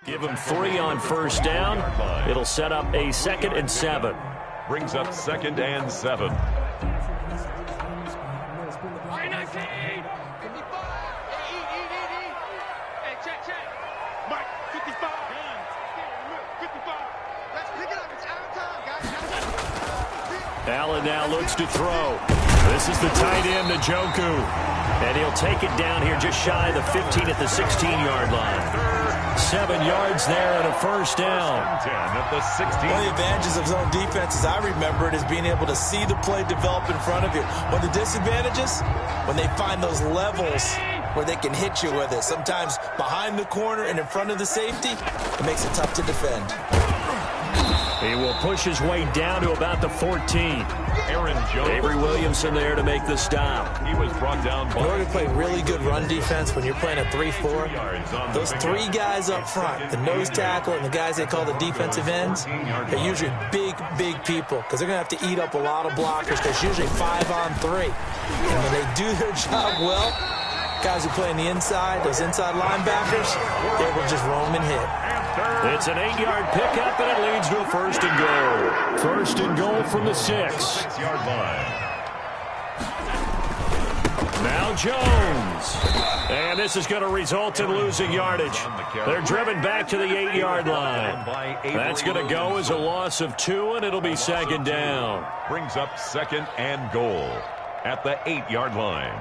Give him 3 on first down. It'll set up a 2nd and 7. Brings up 2nd and 7. Allen now looks to throw. This is the tight end, Njoku. And he'll take it down here just shy of the 15 at the 16-yard line. 7 yards there and a first down. 10 at the 16. One of the advantages of zone defense, as I remember it, is being able to see the play develop in front of you. One of the disadvantages, when they find those levels where they can hit you with it. Sometimes behind the corner and in front of the safety, it makes it tough to defend. He will push his way down to about the 14. Aaron Jones. Avery Williamson there to make the stop. He was brought down by... In order to play really good run defense when you're playing a 3-4, those 3 guys up front, the nose tackle and the guys they call the defensive ends, they're usually big people because they're going to have to eat up a lot of blockers because usually 5 on 3. And when they do their job well, guys who play on the inside, those inside linebackers, they will just roam and hit. It's an 8-yard pickup, and it leads to a 1st and goal. 1st and goal from the 6. 6-yard line. Now Jones. And this is going to result in losing yardage. They're driven back to the 8-yard line. That's going to go as a loss of 2, and it'll be 2nd down. Brings up 2nd and goal at the 8-yard line.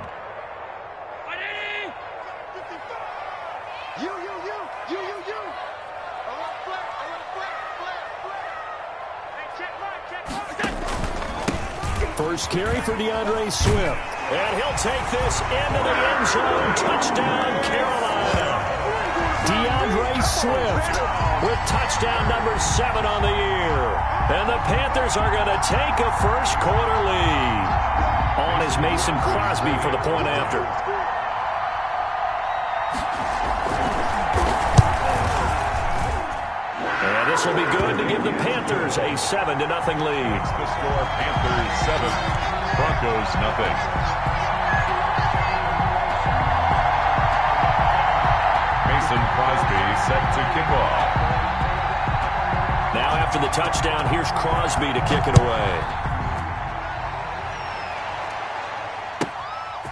First carry for DeAndre Swift. And he'll take this into the end zone. Touchdown, Carolina. DeAndre Swift with touchdown number 7 on the year. And the Panthers are going to take a first-quarter lead. On is Mason Crosby for the point after. And this will be good to give the Panthers a 7-0 lead. The score, Panthers 7, Broncos nothing. Mason Crosby set to kick off. Now after the touchdown, here's Crosby to kick it away.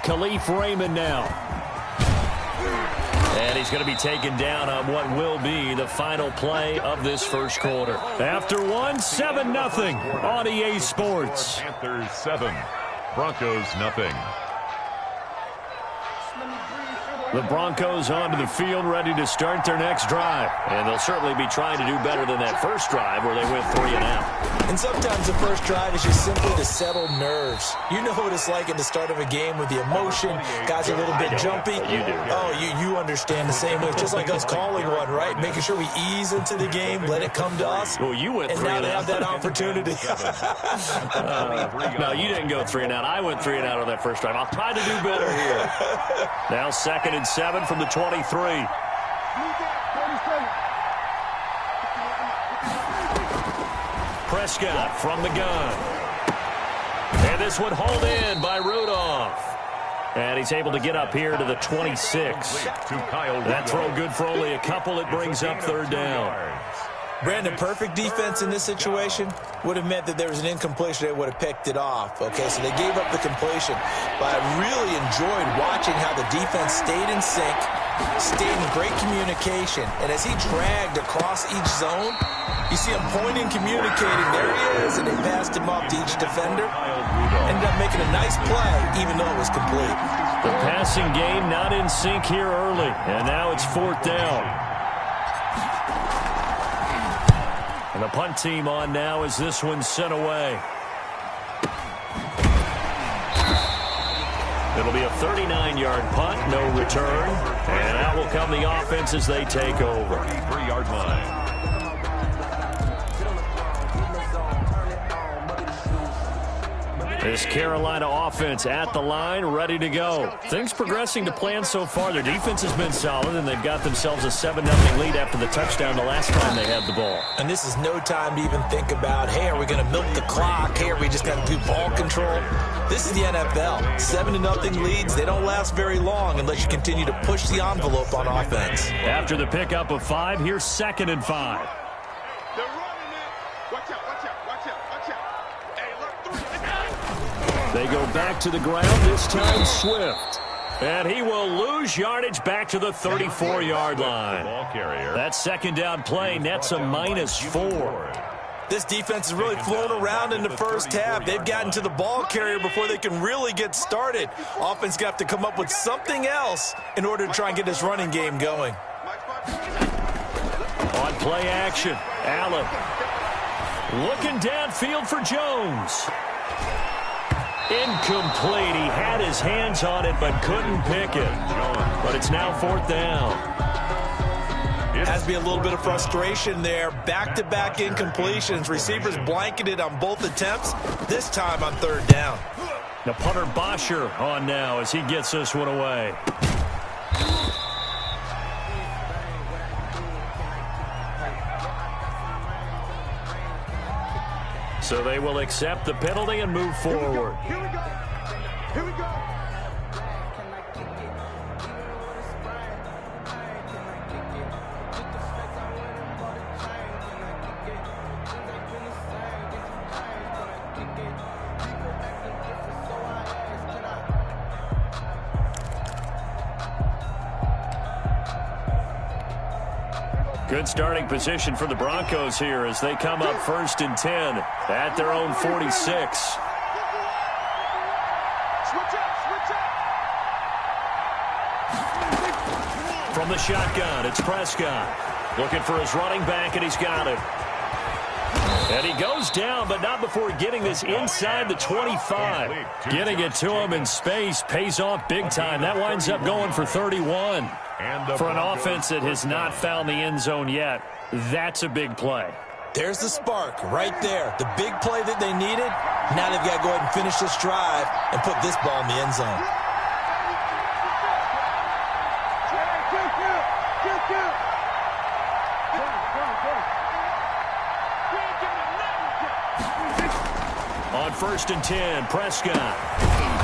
Khalif Raymond now. And he's going to be taken down on what will be the final play of this first quarter. After 1, 7-0 on EA Sports. Panthers 7, Broncos nothing. The Broncos onto the field ready to start their next drive. And they'll certainly be trying to do better than that first drive where they went 3 and out. And sometimes the first drive is just simply to settle nerves. You know what it's like at the start of a game with the emotion. Guys are a little bit jumpy. You do. Oh, you understand the same way. It's just like us calling one, right? Making sure we ease into the game, let it come to us. Well, you went 3 and and now out. they have that opportunity. No, you didn't go 3 and out. I went 3 and out on that first drive. I'll try to do better here. Now 2nd and 7 from the 23. Prescott from the gun. And this one hauled in by Rudolph. And he's able to get up here to the 26. That throw good for only a couple. It brings up 3rd down. Brandon, perfect defense in this situation would have meant that there was an incompletion. They would have picked it off. Okay, so they gave up the completion. But I really enjoyed watching how the defense stayed in sync, stayed in great communication. And as he dragged across each zone, you see him pointing, communicating. There he is, and they passed him off to each defender. Ended up making a nice play, even though it was complete. The passing game not in sync here early. And now it's 4th down. And the punt team on now as this one's sent away. It'll be a 39-yard punt, no return. And out will come the offense as they take over. 3-yard line. This Carolina offense at the line, ready to go. Things progressing to plan so far. Their defense has been solid, and they've got themselves a 7-0 lead after the touchdown the last time they had the ball. And this is no time to even think about, hey, are we going to milk the clock? Hey, are we just going to do ball control? This is the NFL. 7-0 leads, they don't last very long unless you continue to push the envelope on offense. After the pickup of 5, here's 2nd and 5. They go back to the ground, this time Swift. And he will lose yardage back to the 34-yard line. That second down play nets a -4. This defense has really flown around in the first half. They've gotten to the ball carrier before they can really get started. Offense got to come up with something else in order to try and get this running game going. On play action, Allen looking downfield for Jones. Incomplete. He had his hands on it but couldn't pick it. But it's now 4th down. Has to be a little bit of frustration there. Back-to-back incompletions. Receivers blanketed on both attempts, this time on 3rd down. The punter Bosher on now as he gets this one away. So they will accept the penalty and move forward. Here we go. Here we go. Good starting position for the Broncos here as they come up 1st and 10 at their own 46. From the shotgun, it's Prescott. Looking for his running back, and he's got him. And he goes down, but not before getting this inside the 25. Getting it to him in space pays off big time. That winds up going for 31. For an offense that has not found the end zone yet, that's a big play. There's the spark right there. The big play that they needed. Now they've got to go ahead and finish this drive and put this ball in the end zone. On 1st and 10, Prescott.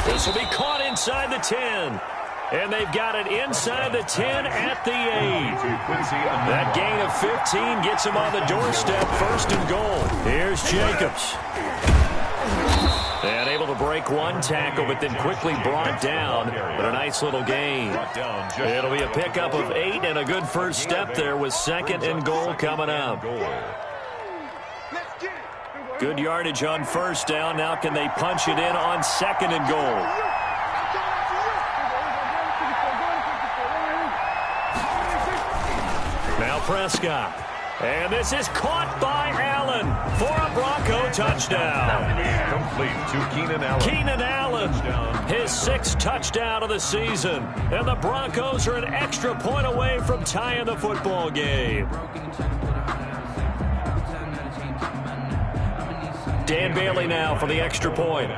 This will be caught inside the 10. And they've got it inside the 10 at the 8. That gain of 15 gets him on the doorstep, 1st and goal. Here's Jacobs. And able to break one tackle, but then quickly brought down. But a nice little gain. It'll be a pickup of 8 and a good first step there with 2nd and goal coming up. Good yardage on 1st down. Now can they punch it in on 2nd and goal? Now Prescott. And this is caught by Allen for a Bronco touchdown. Complete to Keenan Allen. Keenan Allen, his 6th touchdown of the season. And the Broncos are an extra point away from tying the football game. Dan Bailey now for the extra point.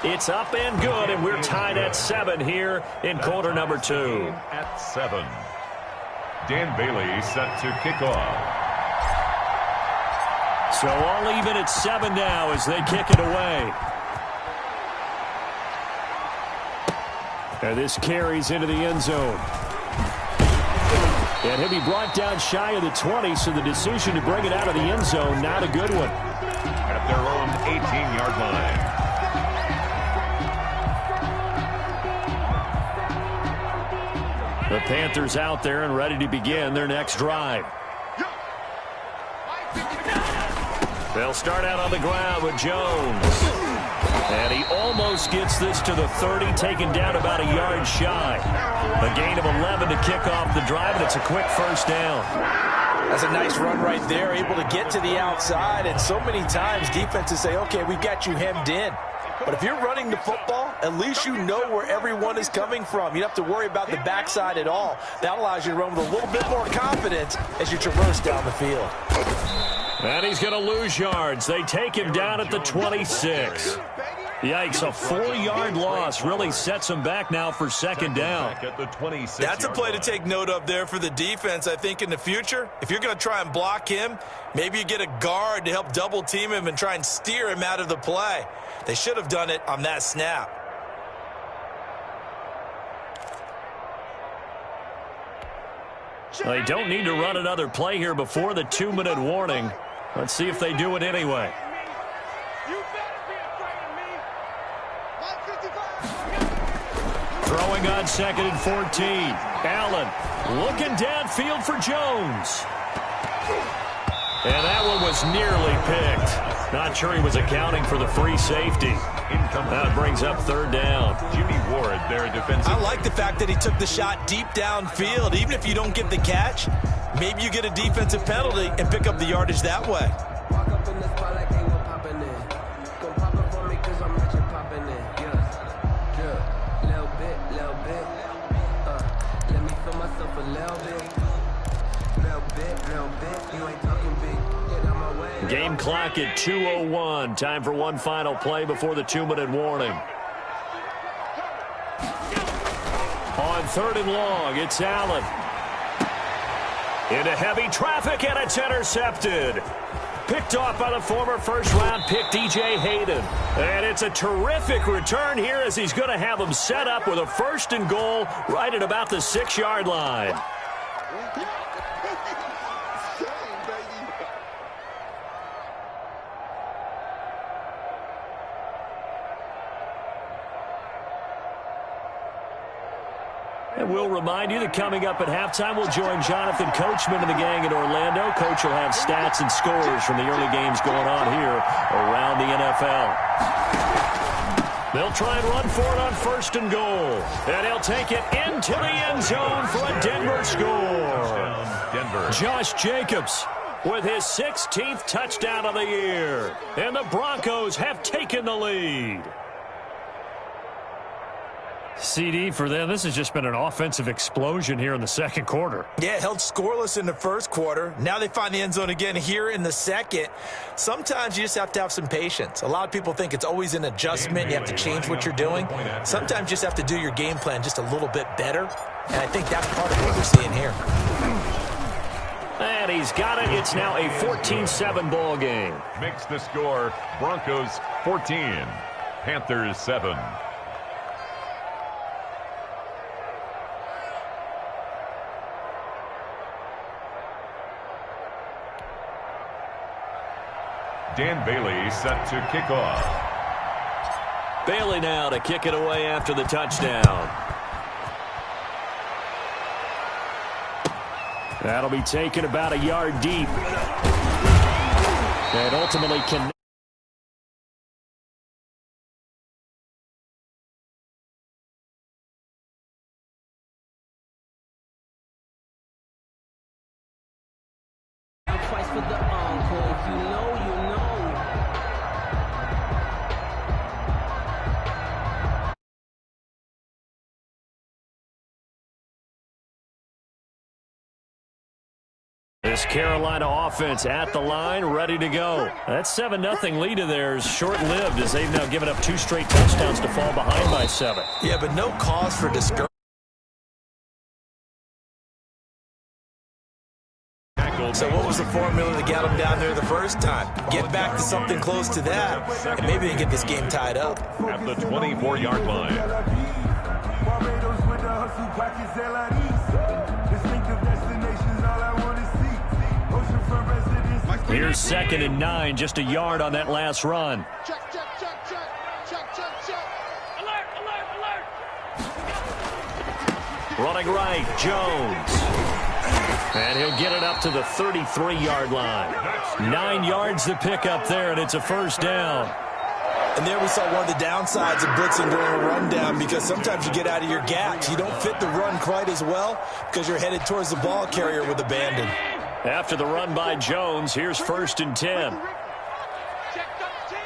It's up and good, and we're tied at 7 here in quarter number 2. At 7. Dan Bailey set to kick off. So all even at 7 now as they kick it away. And this carries into the end zone. And he'll be brought down shy of the 20, so the decision to bring it out of the end zone, not a good one. At their own 18-yard line. The Panthers out there and ready to begin their next drive. They'll start out on the ground with Jones. And he almost gets this to the 30, taken down about a yard shy. A gain of 11 to kick off the drive, and it's a quick first down. That's a nice run right there, able to get to the outside. And so many times defenses say, okay, we've got you hemmed in. But if you're running the football, at least you know where everyone is coming from. You don't have to worry about the backside at all. That allows you to run with a little bit more confidence as you traverse down the field. And he's going to lose yards. They take him down at the 26. Yikes, a 4-yard loss really sets him back now for second down. That's a play to take note of there for the defense, I think, in the future. If you're going to try and block him, maybe you get a guard to help double team him and try and steer him out of the play. They should have done it on that snap. They don't need to run another play here before the 2-minute warning. Let's see if they do it anyway. Throwing on 2nd and 14. Allen looking downfield for Jones. And that one was nearly picked. Not sure he was accounting for the free safety. That brings up 3rd down. Jimmy Ward, their defensive. I like the fact that he took the shot deep downfield. Even if you don't get the catch, maybe you get a defensive penalty and pick up the yardage that way. Game clock at 2:01. Time for one final play before the 2-minute warning. On 3rd and long, it's Allen. Into heavy traffic, and it's intercepted. Picked off by the former first-round pick, DJ Hayden. And it's a terrific return here as he's going to have him set up with a 1st and goal right at about the 6-yard line. And we'll remind you that coming up at halftime, we'll join Jonathan Coachman and the gang in Orlando. Coach will have stats and scores from the early games going on here around the NFL. They'll try and run for it on 1st and goal. And he'll take it into the end zone for a Denver score. Denver. Josh Jacobs with his 16th touchdown of the year. And the Broncos have taken the lead. CD, for them, this has just been an offensive explosion here in the 2nd quarter. Yeah, held scoreless in the 1st quarter. Now they find the end zone again here in the 2nd. Sometimes you just have to have some patience. A lot of people think it's always an adjustment. You have to change what you're doing. Sometimes you just have to do your game plan just a little bit better. And I think that's part of what we're seeing here. And he's got it. It's now a 14-7 ball game. Makes the score Broncos 14, Panthers 7. Dan Bailey set to kick off. Bailey now to kick it away after the touchdown. That'll be taken about a yard deep. And ultimately can... Twice for the encore. If you know, you know. This Carolina offense at the line, ready to go. That 7-0 lead of theirs short-lived as they've now given up 2 straight touchdowns to fall behind by 7. Yeah, but no cause for discouragement. So what was the formula that got them down there the first time? Get back to something close to that, and maybe they can get this game tied up. At the 24-yard line. Here's 2nd and 9, just a yard on that last run. Check. Alert. Running right, Jones. And he'll get it up to the 33-yard line. 9 yards to pick up there, and it's a 1st down. And there we saw one of the downsides of blitzing during a rundown, because sometimes you get out of your gaps. You don't fit the run quite as well because you're headed towards the ball carrier with abandon. After the run by Jones, here's 1st and 10. Check 13.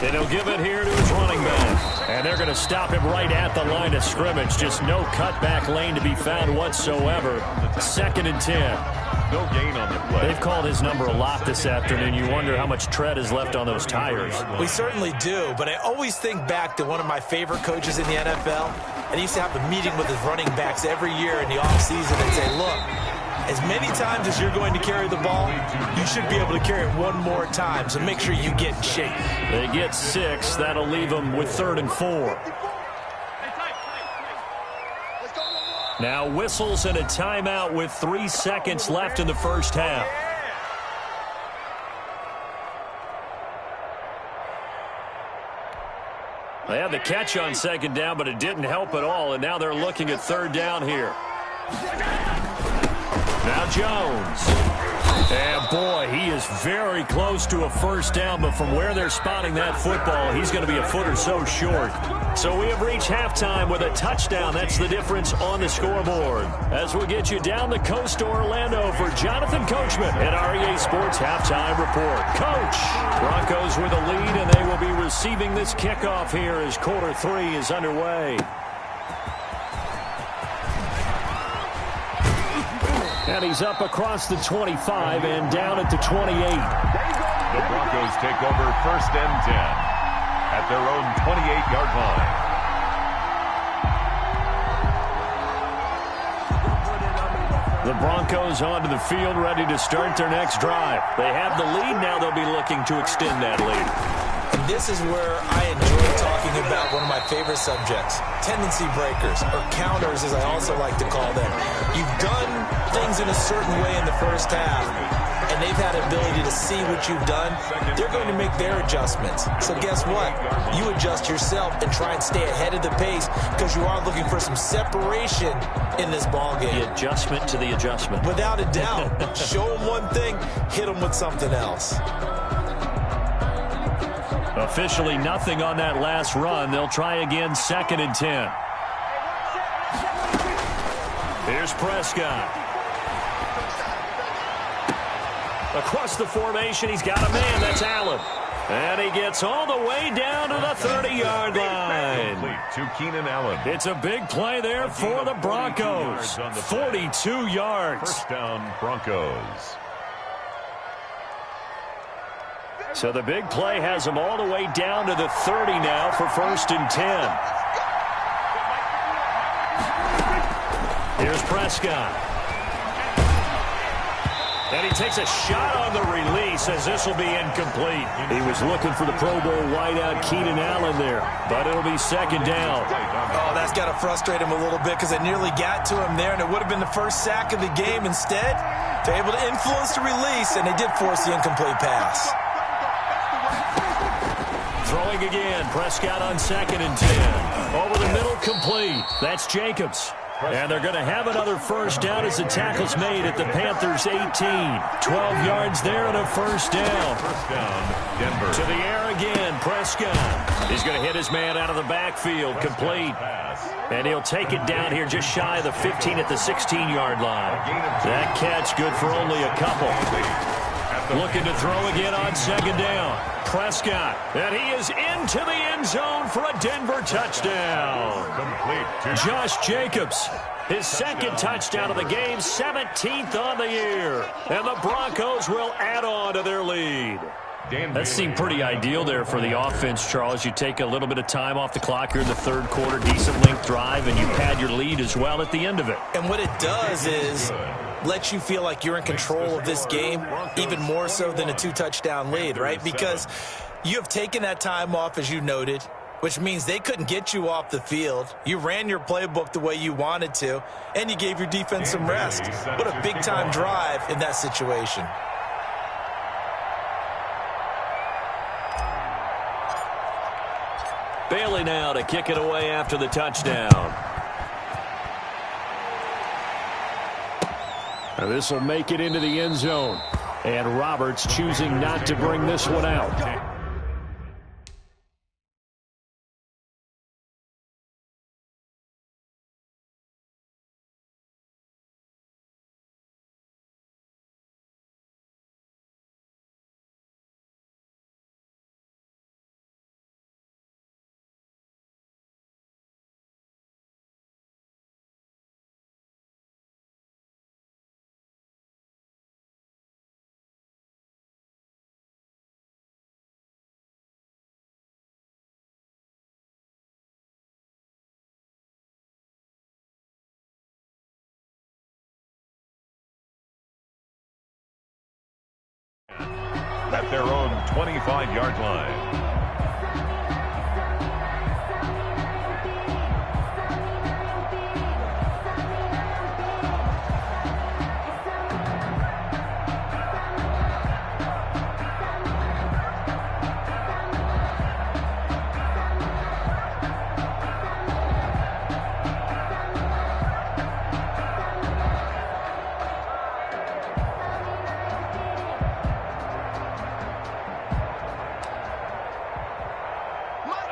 And he'll give it here to his running back. And they're going to stop him right at the line of scrimmage. Just no cutback lane to be found whatsoever. 2nd and 10. No gain on the play. They've called his number a lot this afternoon. You wonder how much tread is left on those tires. We certainly do, but I always think back to one of my favorite coaches in the NFL. And he used to have a meeting with his running backs every year in the offseason and say, look, as many times as you're going to carry the ball, you should be able to carry it one more time, so make sure you get in shape. They get 6. That'll leave them with 3rd and 4. Now whistles and a timeout with 3 seconds left in the first half. They had the catch on 2nd down, but it didn't help at all, and now they're looking at 3rd down here. Now Jones. And boy, he is very close to a 1st down, but from where they're spotting that football, he's going to be a foot or so short. So we have reached halftime with a touchdown. That's the difference on the scoreboard. As we get you down the coast to Orlando for Jonathan Coachman at REA Sports Halftime Report. Coach, Broncos with a lead, and they will be receiving this kickoff here as quarter 3 is underway. And he's up across the 25 and down at the 28. The Broncos take over 1st and 10 at their own 28-yard line. The Broncos onto the field, ready to start their next drive. They have the lead. Now they'll be looking to extend that lead. And this is where I enjoy talking about one of my favorite subjects, tendency breakers, or counters as I also like to call them. You've done things in a certain way in the first half, and they've had the ability to see what you've done. They're going to make their adjustments. So guess what? You adjust yourself and try and stay ahead of the pace because you are looking for some separation in this ballgame. The adjustment to the adjustment. Without a doubt. Show them one thing, hit them with something else. Officially nothing on that last run. They'll try again 2nd and 10. Here's Prescott. Across the formation, he's got a man. That's Allen. And he gets all the way down to the 30-yard line. To Keenan Allen. It's a big play there for the Broncos. 42 yards. 1st down, Broncos. So the big play has them all the way down to the 30 now for 1st and 10. Here's Prescott. And he takes a shot on the release as this will be incomplete. He was looking for the Pro Bowl wideout Keenan Allen there, but it'll be 2nd down. Oh, that's got to frustrate him a little bit because it nearly got to him there, and it would have been the first sack of the game. Instead, they're able to influence the release, and they did force the incomplete pass. Throwing again, Prescott on 2nd and 10. Over the middle, complete. That's Jacobs. And they're going to have another 1st down as the tackle's made at the Panthers' 18. 12 yards there and a 1st down. 1st down, Denver. To the air again, Prescott. He's going to hit his man out of the backfield, complete. And he'll take it down here just shy of the 15 at the 16-yard line. That catch good for only a couple. Looking to throw again on 2nd down. Prescott, and he is into the end zone for a Denver touchdown. Complete. Josh Jacobs, his 2nd touchdown of the game, 17th on the year. And the Broncos will add on to their lead. That seemed pretty ideal there for the offense, Charles. You take a little bit of time off the clock here in the 3rd quarter, decent length drive, and you pad your lead as well at the end of it. And what it does is let you feel like you're in control of this game, even more so than a 2-touchdown lead, right? Because you have taken that time off, as you noted, which means they couldn't get you off the field. You ran your playbook the way you wanted to, and you gave your defense some rest. What a big-time drive in that situation. Bailey now to kick it away after the touchdown. This will make it into the end zone. And Roberts choosing not to bring this one out. at their own 25-yard line.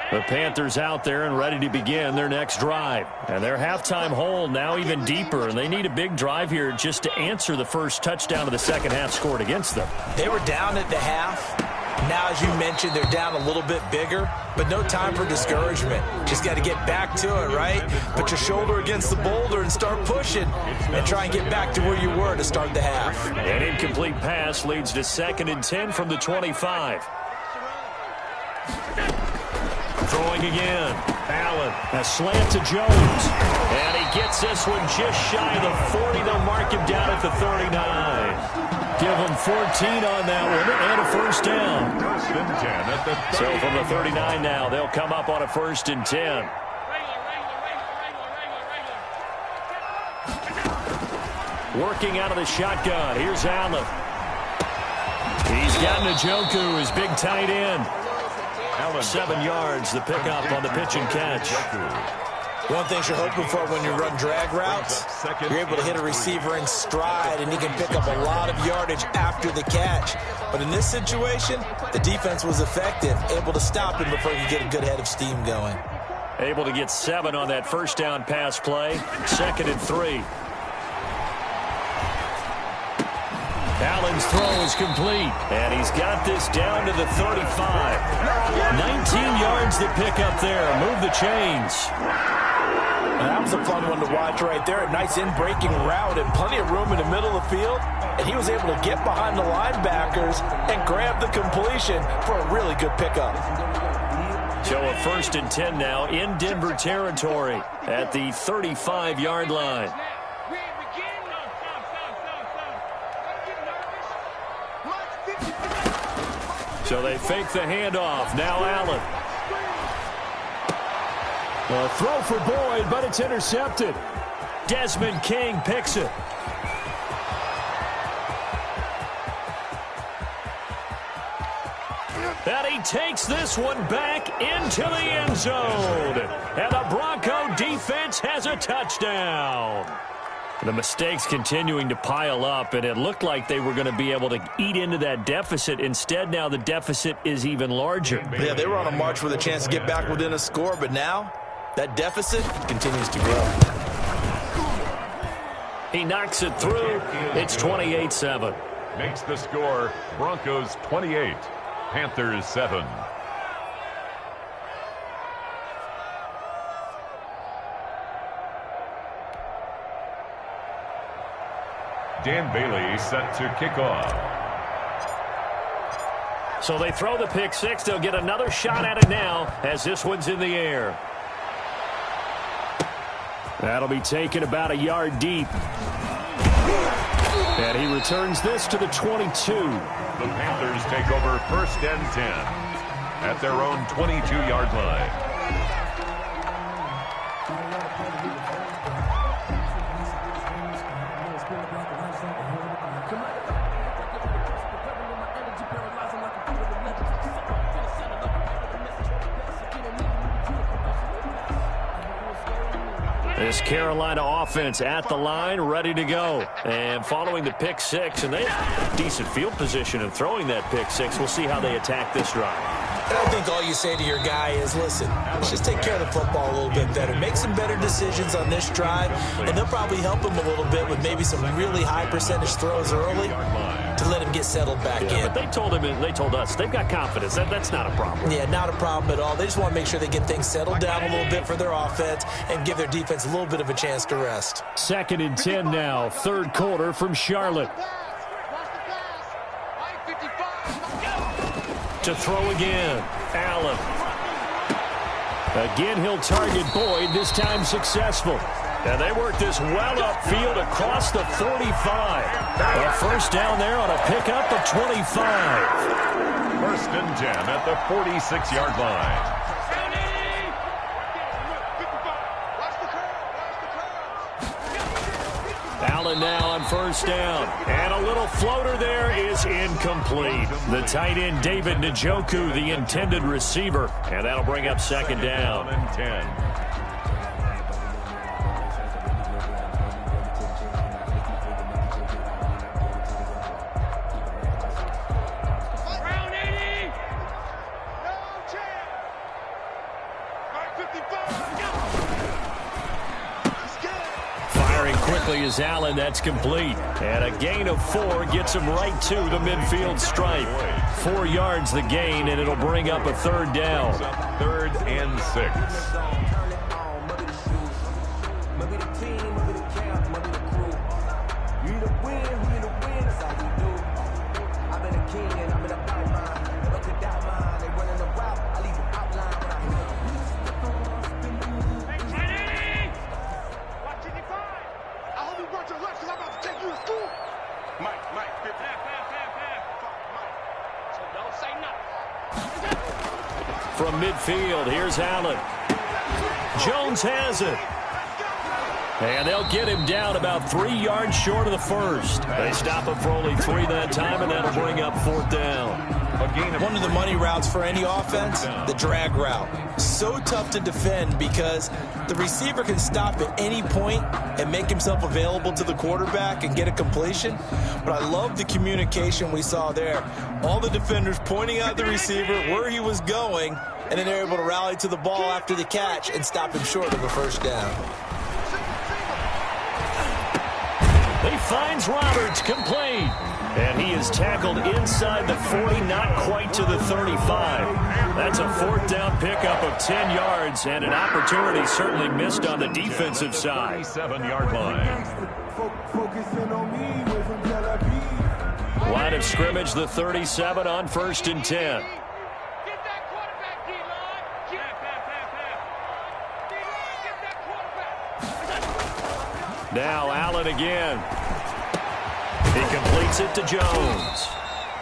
The Panthers out there and ready to begin their next drive. And their halftime hole now even deeper, and they need a big drive here just to answer the first touchdown of the second half scored against them. They were down at the half. Now, as you mentioned, they're down a little bit bigger, but no time for discouragement. Just got to get back to it, right? Put your shoulder against the boulder and start pushing and try and get back to where you were to start the half. An incomplete pass leads to 2nd and 10 from the 25. Throwing again. Allen, a slant to Jones. And he gets this one just shy of the 40. They'll mark him down at the 39. Give him 14 on that one and a first down. 1st and 10 at the 39. So from the 39 now, they'll come up on a 1st and 10. Working out of the shotgun. Here's Allen. He's got Njoku, his big tight end. 7 yards, the pickup on the pitch and catch. One thing you're hoping for when you run drag routes, you're able to hit a receiver in stride, and he can pick up a lot of yardage after the catch. But in this situation, the defense was effective, able to stop him before he could get a good head of steam going. Able to get 7 on that first down pass play. 2nd and 3. Allen's throw is complete, and he's got this down to the 35. 19 yards to pick up there. Move the chains. And that was a fun one to watch right there. A nice in-breaking route and plenty of room in the middle of the field. And he was able to get behind the linebackers and grab the completion for a really good pickup. So a 1st and 10 now in Denver territory at the 35-yard line. So they fake the handoff. Now Allen. A throw for Boyd, but it's intercepted. Desmond King picks it. And he takes this one back into the end zone. And the Bronco defense has a touchdown. The mistakes continuing to pile up, and it looked like they were going to be able to eat into that deficit. Instead, now the deficit is even larger. Yeah, they were on a march with a chance to get back within a score, but now that deficit continues to grow. He knocks it through. It's 28-7. Makes the score Broncos 28, Panthers 7. Dan Bailey set to kick off. So they throw the pick six. They'll get another shot at it now as this one's in the air. That'll be taken about a yard deep. And he returns this to the 22. The Panthers take over 1st and 10 at their own 22-yard line. This Carolina offense at the line, ready to go. And following the pick six, and they have decent field position in throwing that pick six. We'll see how they attack this drive. I think all you say to your guy is, listen, let's just take care of the football a little bit better. Make some better decisions on this drive, and they'll probably help him a little bit with maybe some really high percentage throws early to let him get settled back in. But they told him, and they told us, they've got confidence. That's not a problem. Yeah, not a problem at all. They just want to make sure they get things settled down a little bit for their offense and give their defense a little bit of a chance to rest. 2nd and 10 now, 3rd quarter from Charlotte. To throw again, Allen. Again, he'll target Boyd, this time successful. And they work this well upfield across the 45. A first down there on a pickup of 25. 1st and 10 at the 46-yard line. Allen now on first down. And a little floater there is incomplete. The tight end, David Njoku, the intended receiver. And that'll bring up 2nd down. And 10. Is Allen, that's complete. And a gain of 4 gets him right to the midfield stripe. 4 yards the gain, and it'll bring up a 3rd down. 3rd and 6. From midfield, here's Allen. Jones has it. And they'll get him down about 3 yards short of the first. They stop him for only 3 that time, and that'll bring up 4th down. One of the money routes for any offense, the drag route. So tough to defend because the receiver can stop at any point and make himself available to the quarterback and get a completion. But I love the communication we saw there. All the defenders pointing out the receiver where he was going, and then they're able to rally to the ball after the catch and stop him short of a 1st down. He finds Roberts, complete. And he is tackled inside the 40, not quite to the 35. That's a 4th down pickup of 10 yards, and an opportunity certainly missed on the defensive side. 7-yard line. Line of scrimmage, the 37 on 1st and 10. Now Allen again. He completes it to Jones.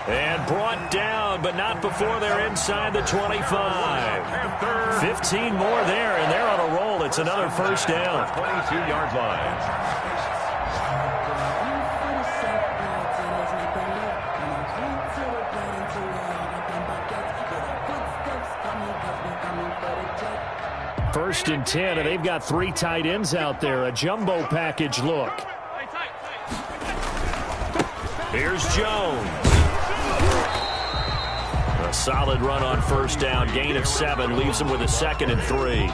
And brought down, but not before they're inside the 25. 15 more there, and they're on a roll. It's another 1st down. 22-yard line. First and 10, and they've got 3 tight ends out there. A jumbo package look. Here's Jones. A solid run on 1st down. Gain of 7 leaves him with a 2nd and 3.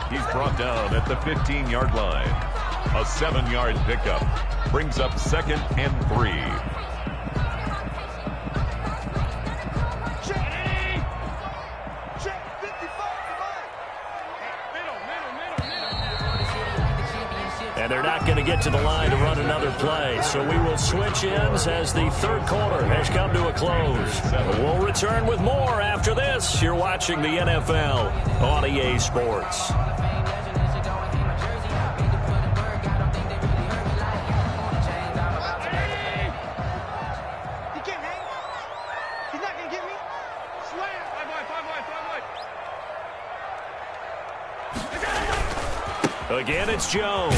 He's brought down at the 15-yard line. A 7-yard pickup brings up 2nd and 3. And they're not going to get to the line to run another play. So we will switch ends as the 3rd quarter has come to a close. We'll return with more after this. You're watching the NFL on EA Sports. Again, it's Jones.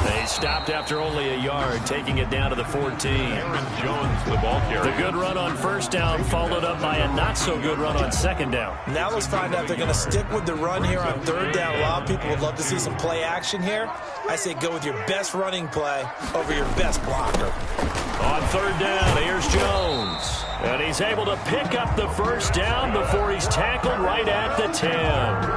They stopped after only a yard, taking it down to the 14. Aaron Jones, the ball carrier. The good run on 1st down followed up by a not-so-good run on 2nd down. Now let's find out if they're going to stick with the run here on 3rd down. A lot of people would love to see some play action here. I say go with your best running play over your best blocker. On 3rd down, here's Jones. And he's able to pick up the 1st down before he's tackled right at the 10.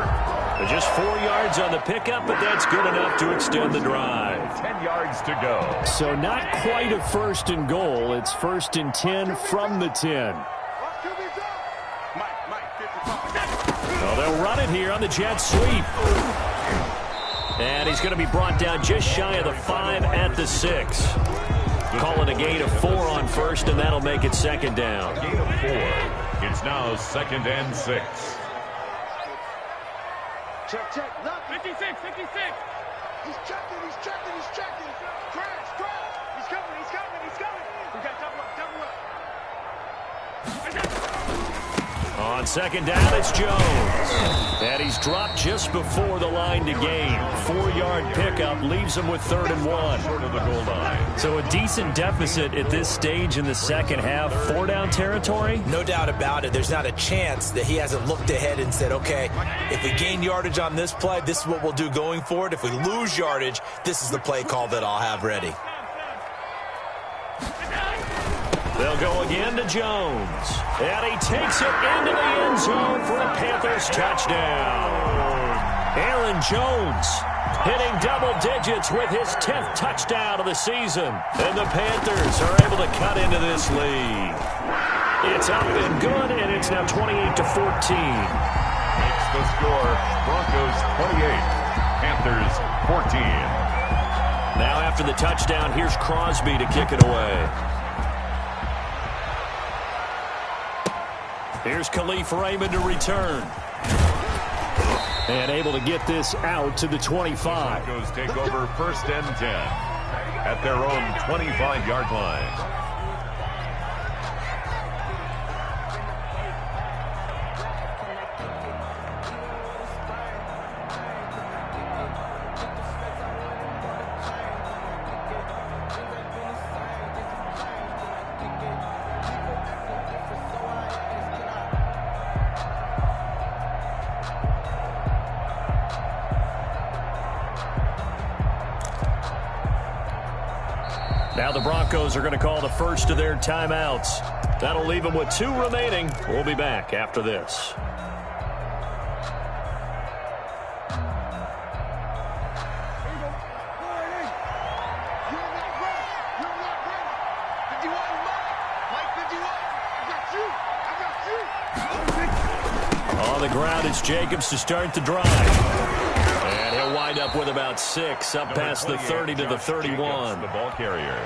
Just 4 yards on the pickup, but that's good enough to extend the drive. 10 yards to go. So not quite a 1st and goal. It's 1st and 10 from the 10. Well, they'll run it here on the jet sweep. And he's going to be brought down just shy of the 5 at the 6. Calling a gain of 4 on 1st, and that'll make it 2nd down. Gain of 4. It's now 2nd and 6. Check, check. Look. 56, 56. He's checking, he's checking, he's checking. Crash, crash. He's coming, he's coming, he's coming. We got double up, double up. On second down, it's Jones. And he's dropped just before the line to gain. 4-yard pickup leaves him with 3rd and 1. Short of the goal line. So a decent deficit at this stage in the second half. 4-down territory? No doubt about it. There's not a chance that he hasn't looked ahead and said, okay, if we gain yardage on this play, this is what we'll do going forward. If we lose yardage, this is the play call that I'll have ready. They'll go again to Jones. And he takes it into the end zone for a Panthers touchdown. Aaron Jones hitting double digits with his 10th touchdown of the season. And the Panthers are able to cut into this lead. It's up and good, and it's now 28-14. Makes the score Broncos 28, Panthers 14. Now after the touchdown, here's Crosby to kick it away. Here's Khalif Raymond to return. And able to get this out to the 25. Broncos take over 1st and 10 at their own 25-yard line. Now the Broncos are going to call the first of their timeouts. That'll leave them with 2 remaining. We'll be back after this. On the ground, it's Jacobs to start the drive. And he'll wind up with about 6, up past the 30 to the 31. The ball carrier.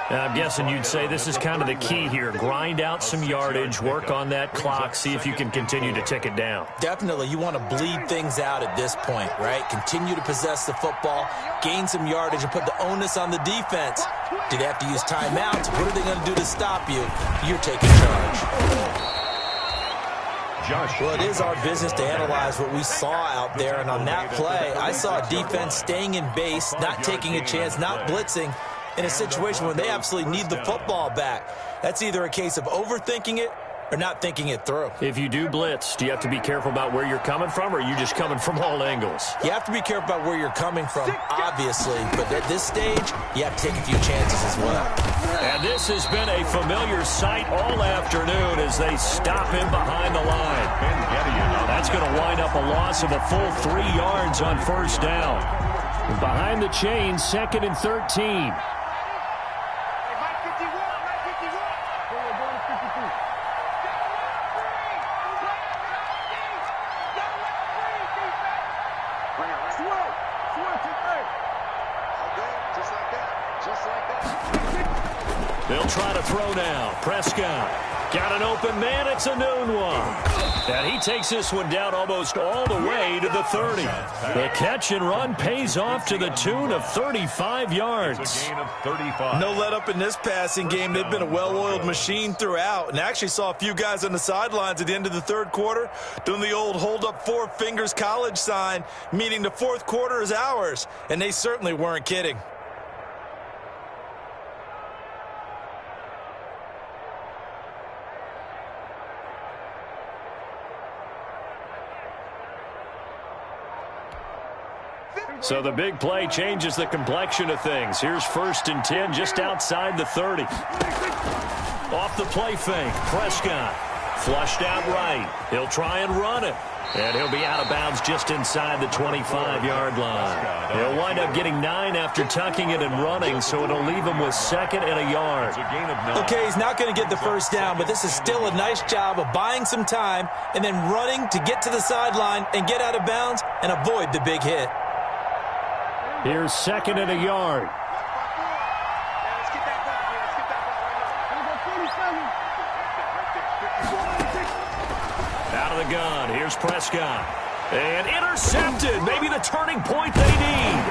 I'm guessing you'd say this is kind of the key here. Grind out some yardage, work on that clock, see if you can continue to tick it down. Definitely, you want to bleed things out at this point, right? Continue to possess the football, gain some yardage, and put the onus on the defense. Do they have to use timeouts? What are they going to do to stop you? You're taking charge. Well, it is our business to analyze what we saw out there, and on that play, I saw a defense staying in base, not taking a chance, not blitzing, in a situation where they absolutely need the football back. That's either a case of overthinking it or not thinking it through. If you do blitz, do you have to be careful about where you're coming from, or are you just coming from all angles? You have to be careful about where you're coming from, obviously, but at this stage, you have to take a few chances as well. And this has been a familiar sight all afternoon as they stop him behind the line. That's going to wind up a loss of a full 3 yards on 1st down. Behind the chains, 2nd and 13. They'll try to throw now. Prescott got an open man. It's a noon one. And he takes this one down almost all the way to the 30. The catch and run pays off to the tune of 35 yards. It's a gain of 35. No let up in this passing game. They've been a well-oiled machine throughout. And I actually saw a few guys on the sidelines at the end of the 3rd quarter doing the old hold up 4 fingers college sign, meaning the 4th quarter is ours. And they certainly weren't kidding. So the big play changes the complexion of things. Here's 1st and 10 just outside the 30. Off the play fake, Prescott flushed out right. He'll try and run it. And he'll be out of bounds just inside the 25-yard line. He'll wind up getting 9 after tucking it and running, so it'll leave him with 2nd and a yard. Okay, he's not going to get the 1st down, but this is still a nice job of buying some time and then running to get to the sideline and get out of bounds and avoid the big hit. Here's 2nd and a yard. Out of the gun. Here's Prescott. And intercepted. Maybe the turning point they need.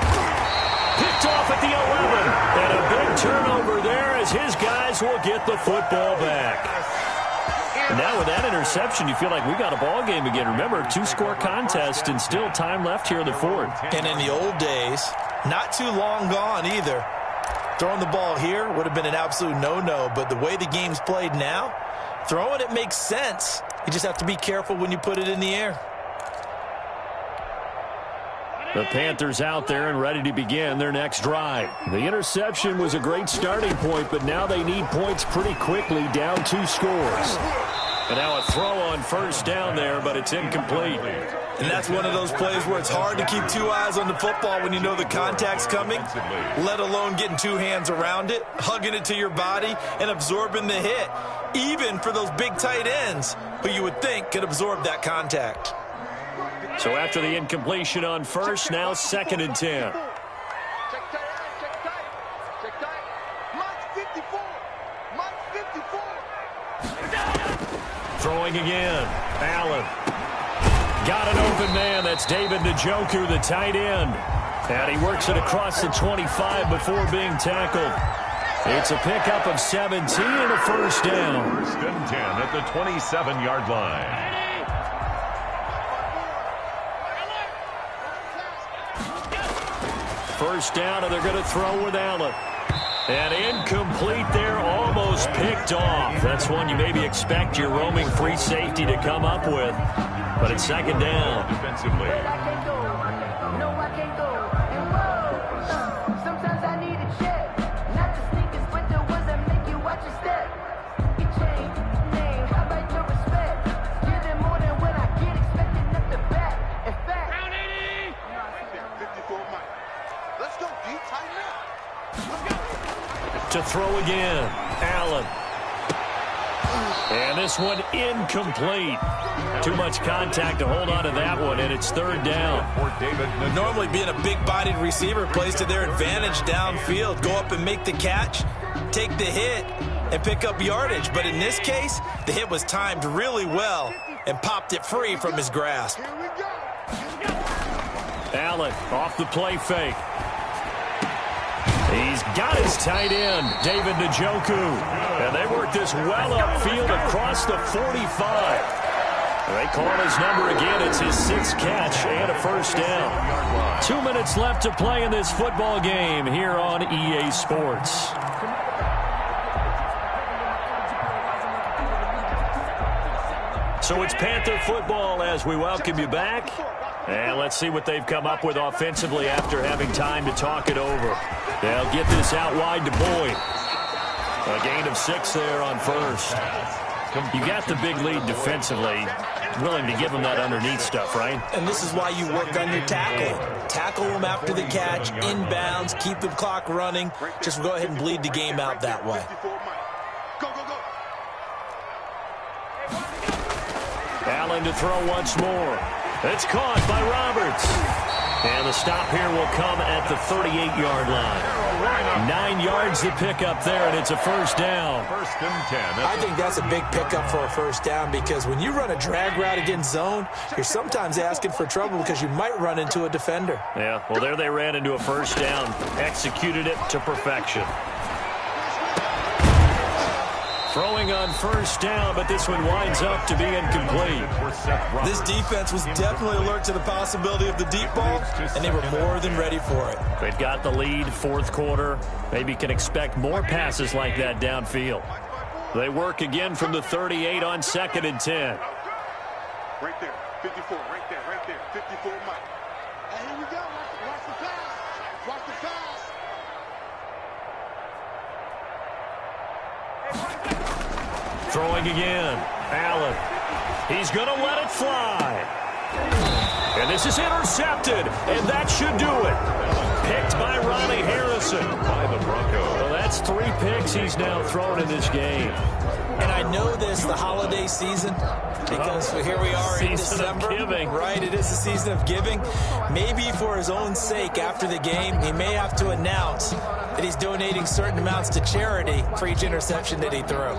Picked off at the 11. And a big turnover there as his guys will get the football back. And now with that interception, you feel like we got a ball game again. Remember, 2-score contest and still time left here in the fourth. And in the old days, not too long gone either, throwing the ball here would have been an absolute no-no. But the way the game's played now, throwing it makes sense. You just have to be careful when you put it in the air. The Panthers out there and ready to begin their next drive. The interception was a great starting point, but now they need points pretty quickly, down 2 scores. And now a throw on first down there, but it's incomplete. And that's one of those plays where it's hard to keep 2 eyes on the football when you know the contact's coming, let alone getting 2 hands around it, hugging it to your body, and absorbing the hit, even for those big tight ends who you would think could absorb that contact. So after the incompletion on first, now 2nd and 10. Check tight, check tight. Mike's 54. Mike's 54. Throwing again. Allen. Got an open man. That's David Njoku, the tight end. And he works it across the 25 before being tackled. It's a pickup of 17 and a first down. 1st and 10 at the 27-yard line. First down, and they're going to throw with Allen. And incomplete there, almost picked off. That's one you maybe expect your roaming free safety to come up with. But it's 2nd down. Defensively. To throw again, Allen. And this one incomplete. Too much contact to hold on to that one, and it's 3rd down. Normally being a big-bodied receiver plays to their advantage downfield. Go up and make the catch, take the hit, and pick up yardage. But in this case, the hit was timed really well and popped it free from his grasp. Allen off the play fake. He's got his tight end, David Njoku. And they work this well upfield across the 45. They call his number again. It's his 6th catch and a first down. 2 minutes left to play in this football game here on EA Sports. So it's Panther football as we welcome you back. And let's see what they've come up with offensively after having time to talk it over. They'll get this out wide to Boyd. A gain of 6 there on first. You got the big lead defensively. Willing to give them that underneath stuff, right? And this is why you work on your tackling. Tackle them after the catch, inbounds, keep the clock running. Just go ahead and bleed the game out that way. Go, go, go. Allen to throw once more. It's caught by Roberts. And the stop here will come at the 38-yard line. 9 yards to pick up there, and it's a first down. 1st and 10. I think that's a big pickup for a first down because when you run a drag route against zone, you're sometimes asking for trouble because you might run into a defender. Yeah, well, there they ran into a first down. Executed it to perfection. Throwing on first down, but this one winds up to be incomplete. This defense was definitely alert to the possibility of the deep ball, and they were more than ready for it. They've got the lead, 4th quarter. Maybe can expect more passes like that downfield. They work again from the 38 on 2nd and 10. Right there, 54, right there, 54, Mike. And here we go, watch the pass, watch the pass. Throwing again. Allen. He's going to let it fly. And this is intercepted, and that should do it. Picked by Ronnie Harrison. By the Broncos. Well, that's 3 picks he's now thrown in this game. And I know this, the holiday season, because here we are in December. Season of giving. Right, it is the season of giving. Maybe for his own sake after the game, he may have to announce that he's donating certain amounts to charity for each interception that he threw.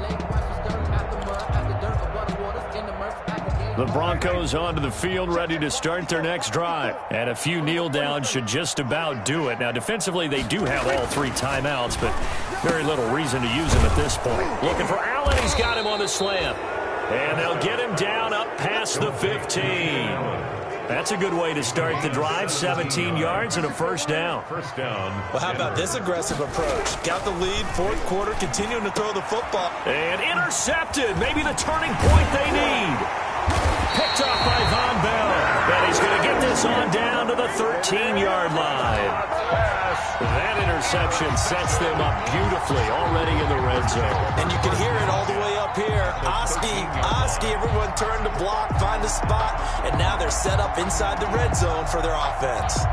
The Broncos onto the field, ready to start their next drive. And a few kneel downs should just about do it. Now, defensively, they do have all 3 timeouts, but very little reason to use them at this point. Looking for Allen. He's got him on the slant. And they'll get him down up past the 15. That's a good way to start the drive. 17 yards and a first down. Well, how about this aggressive approach? Got the lead, fourth quarter, continuing to throw the football. And intercepted. Maybe the turning point they need. Picked off by Von Bell. And he's going to get this on down to the 13-yard line. That interception sets them up beautifully already in the red zone. And you can hear it all the way up here. Oski, everyone turned to block, find a spot, and now they're set up inside the red zone for their offense.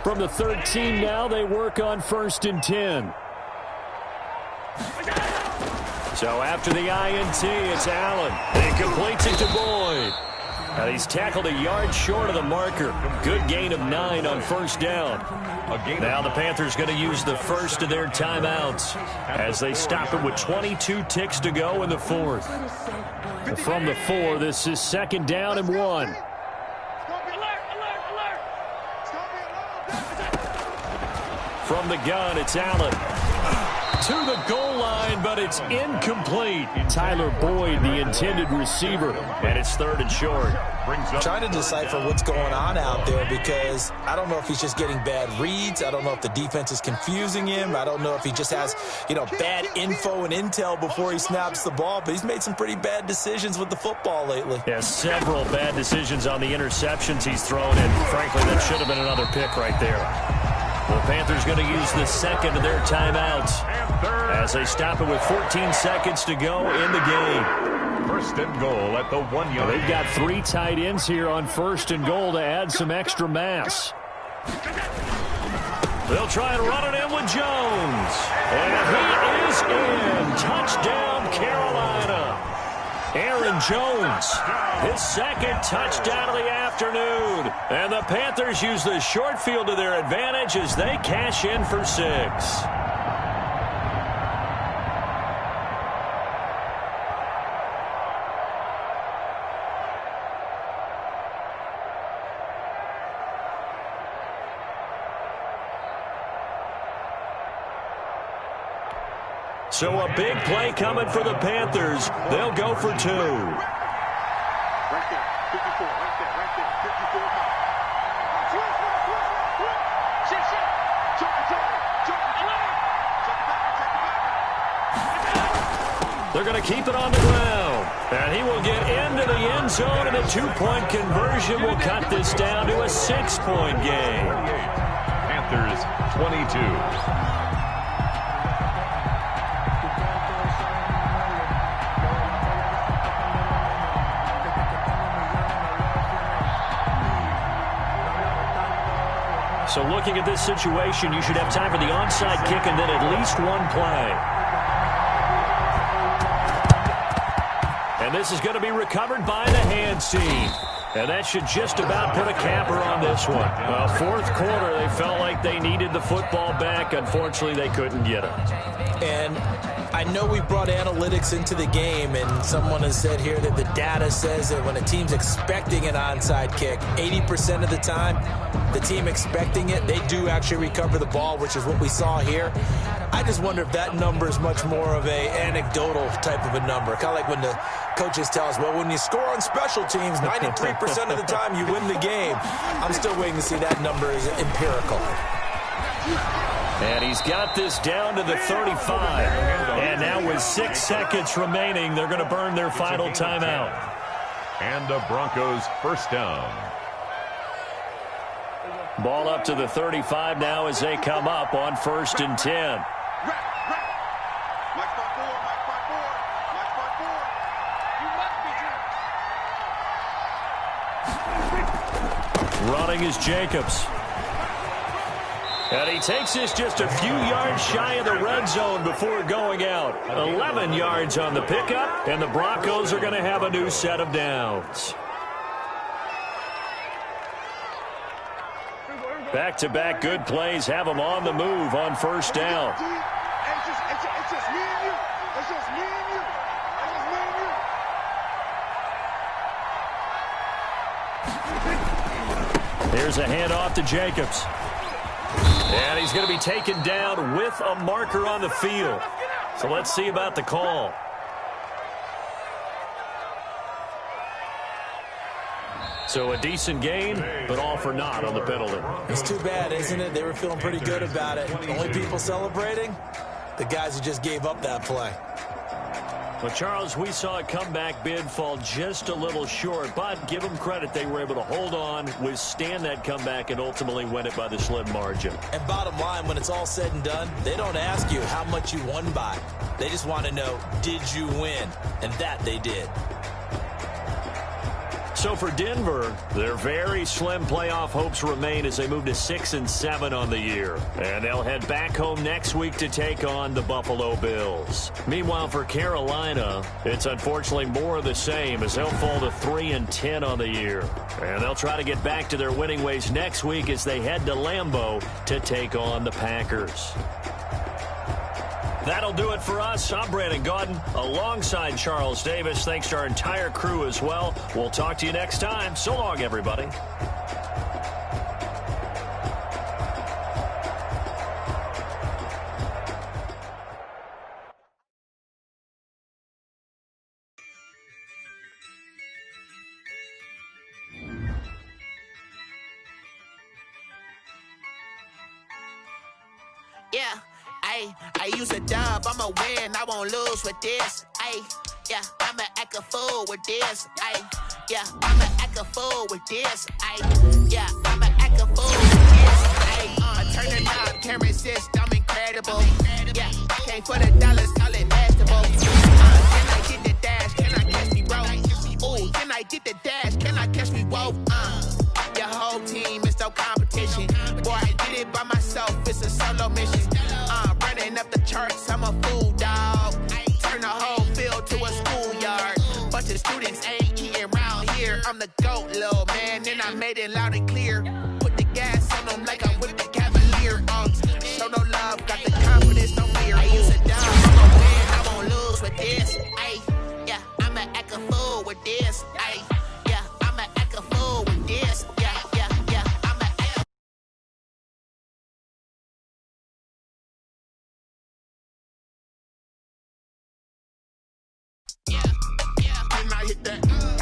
From the 13 now, they work on 1st and 10. So after the INT, it's Allen. He completes it to Boyd. And he's tackled a yard short of the marker. Good gain of 9 on 1st down. Now the Panthers going to use the first of their timeouts as they stop it with 22 ticks to go in the 4th. From the 4, this is 2nd down and 1. From the gun, it's Allen. To the goal line, but it's incomplete. Tyler Boyd, the intended receiver, and it's 3rd and short. Trying to decipher what's going on out there because I don't know if he's just getting bad reads. I don't know if the defense is confusing him. I don't know if he just has, bad info and intel before he snaps the ball. But he's made some pretty bad decisions with the football lately. Yeah, several bad decisions on the interceptions he's thrown, and frankly, that should have been another pick right there. The Panthers going to use the second of their timeouts as they stop it with 14 seconds to go in the game. 1st and goal at the 1-yard. They've got 3 tight ends here on 1st and goal to add some extra mass. They'll try and run it in with Jones. And he is in. Touchdown, Carolina. Aaron Jones, his 2nd touchdown of the afternoon. And the Panthers use the short field to their advantage as they cash in for 6. So a big play coming for the Panthers. They'll go for 2. Right there, 54, right there, 54 miles. They're going to keep it on the ground. And he will get into the end zone, and a 2-point conversion will cut this down to a 6-point game. Panthers 22. So looking at this situation, you should have time for the onside kick and then at least 1 play. And this is going to be recovered by the hands team. And that should just about put a capper on this one. Well, 4th quarter, they felt like they needed the football back. Unfortunately, they couldn't get it. And I know we brought analytics into the game, and someone has said here that the data says that when a team's expecting an onside kick, 80% of the time, the team expecting it, they do actually recover the ball, which is what we saw here. I just wonder if that number is much more of a anecdotal type of a number. Kind of like when the coaches tell us, well, when you score on special teams, 93% of the time you win the game. I'm still waiting to see that number is empirical. And he's got this down to the 35. And now with 6 seconds remaining, they're going to burn their final timeout. And the Broncos 1st down. Ball up to the 35 now as they come up on 1st and 10. Running is Jacobs. And he takes this just a few yards shy of the red zone before going out. 11 yards on the pickup, and the Broncos are going to have a new set of downs. Back-to-back good plays have them on the move on first down. It's just me and you. It's just me and you. It's just me and you. Here's a handoff to Jacobs. And he's going to be taken down with a marker on the field. So let's see about the call. So a decent gain, but all for naught on the penalty. It's too bad, isn't it? They were feeling pretty good about it. Only people celebrating? The guys who just gave up that play. Well, Charles, we saw a comeback bid fall just a little short, but give them credit. They were able to hold on, withstand that comeback, and ultimately win it by the slim margin. And bottom line, when it's all said and done, they don't ask you how much you won by. They just want to know, did you win? And that they did. So for Denver, their very slim playoff hopes remain as they move to 6-7 on the year. And they'll head back home next week to take on the Buffalo Bills. Meanwhile, for Carolina, it's unfortunately more of the same as they'll fall to 3-10 on the year. And they'll try to get back to their winning ways next week as they head to Lambeau to take on the Packers. That'll do it for us. I'm Brandon Gaudin alongside Charles Davis. Thanks to our entire crew as well. We'll talk to you next time. So long, everybody. Yeah. I use a dub, I'ma win, I won't lose with this. Yeah, I'ma act a fool with this. Yeah, I'ma act a fool with this. Yeah, I'ma act a fool with this. I turn the knob, can't resist, I'm incredible. Yeah, came for the dollars, call it vegetable. Can I get the dash? Can I catch me roll? Ooh, can I get the dash? Can I catch me roll? Your whole team is no competition. Boy, I did it by myself, it's a solo mission. Running up the charts, I'm a fool, dog. Turn the whole field to a schoolyard. Bunch of students ain't eating round here. I'm the GOAT, little man, and I made it loud and clear. Put the gas on them like I'm with the Cavalier. Show no love, got the confidence, no fear. I use a dub, I'ma win, I won't lose with this. Yeah, I'ma act a fool with this. Yeah, I'ma act a fool with this. Yeah, I'ma act a can I hit that?